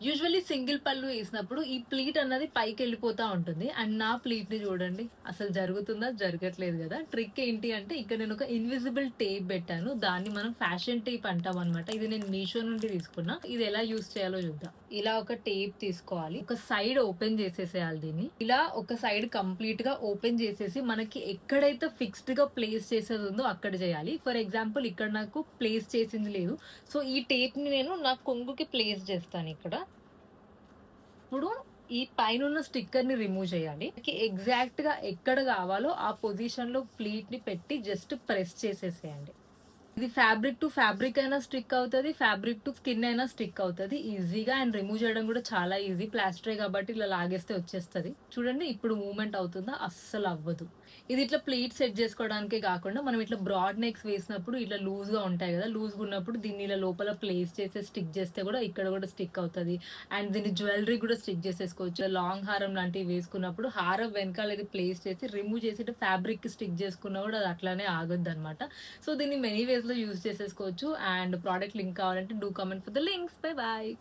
Usually single పళ్ళు వేసినప్పుడు ఈ ప్లీట్ అన్నది పైకి వెళ్ళిపోతా ఉంటుంది. అండ్ నా ప్లీట్ ని చూడండి అసలు జరుగుతుందా జరగట్లేదు కదా. ట్రిక్ ఏంటి అంటే ఇక్కడ నేను ఒక ఇన్విజిబుల్ టేప్ పెట్టాను. దాన్ని మనం ఫ్యాషన్ టేప్ అంటాం అనమాట. ఇది నేను మీషో నుండి తీసుకున్నా. ఇది ఎలా యూస్ చేయాలో చూద్దాం. ఇలా ఒక టేప్ తీసుకోవాలి, ఒక సైడ్ ఓపెన్ చేసేసేయాలి. దీన్ని ఇలా ఒక సైడ్ కంప్లీట్ గా ఓపెన్ చేసేసి మనకి ఎక్కడైతే ఫిక్స్డ్ గా ప్లేస్ చేసేది ఉందో అక్కడ చేయాలి. ఫర్ ఎగ్జాంపుల్ ఇక్కడ నాకు ప్లేస్ చేసింది లేదు, సో ఈ టేప్ ని నేను నా కొంగుకి ప్లేస్ చేస్తాను ఇక్కడ. ఇప్పుడు ఈ పైనున్న స్టిక్కర్ ని రిమూవ్ చేయాలి. ఎగ్జాక్ట్ గా ఎక్కడ కావాలో ఆ పొజిషన్ లో ప్లీట్ ని పెట్టి జస్ట్ ప్రెస్ చేసేసేయండి. ఇది ఫ్యాబ్రిక్ టు ఫ్యాబ్రిక్ అయినా స్టిక్ అవుతుంది, ఫ్యాబ్రిక్ టు స్కిన్ అయినా స్టిక్ అవుతుంది ఈజీగా. అండ్ రిమూవ్ చేయడం కూడా చాలా ఈజీ. ప్లాస్టరే కాబట్టి ఇలా లాగేస్తే వచ్చేస్తుంది. చూడండి ఇప్పుడు మూవ్మెంట్ అవుతుందా, అస్సలు అవ్వదు. ఇది ఇట్లా ప్లీట్ సెట్ చేసుకోవడానికే కాకుండా మనం ఇట్లా బ్రాడ్ నెక్స్ వేసినప్పుడు ఇట్లా లూజ్ గా ఉంటాయి కదా, లూజ్ గా ఉన్నప్పుడు దీన్ని ఇలా లోపల ప్లేస్ చేసి స్టిక్ చేస్తే కూడా ఇక్కడ కూడా స్టిక్ అవుతుంది. అండ్ దీన్ని జ్యువెలరీ కూడా స్టిక్ చేసేసుకోవచ్చు. లాంగ్ హారం లాంటివి వేసుకున్నప్పుడు హారం వెనకాల ఇది ప్లేస్ చేసి రిమూవ్ చేసి ఫ్యాబ్రిక్ కి స్టిక్ చేసుకున్నా కూడా అది అట్లానే ఆగొద్దు అనమాట. సో దీన్ని మెనీ వేస్ లో యూజ్ చేసేసుకోవచ్చు. అండ్ ప్రోడక్ట్ లింక్ కావాలంటే do comment for the links. Bye bye.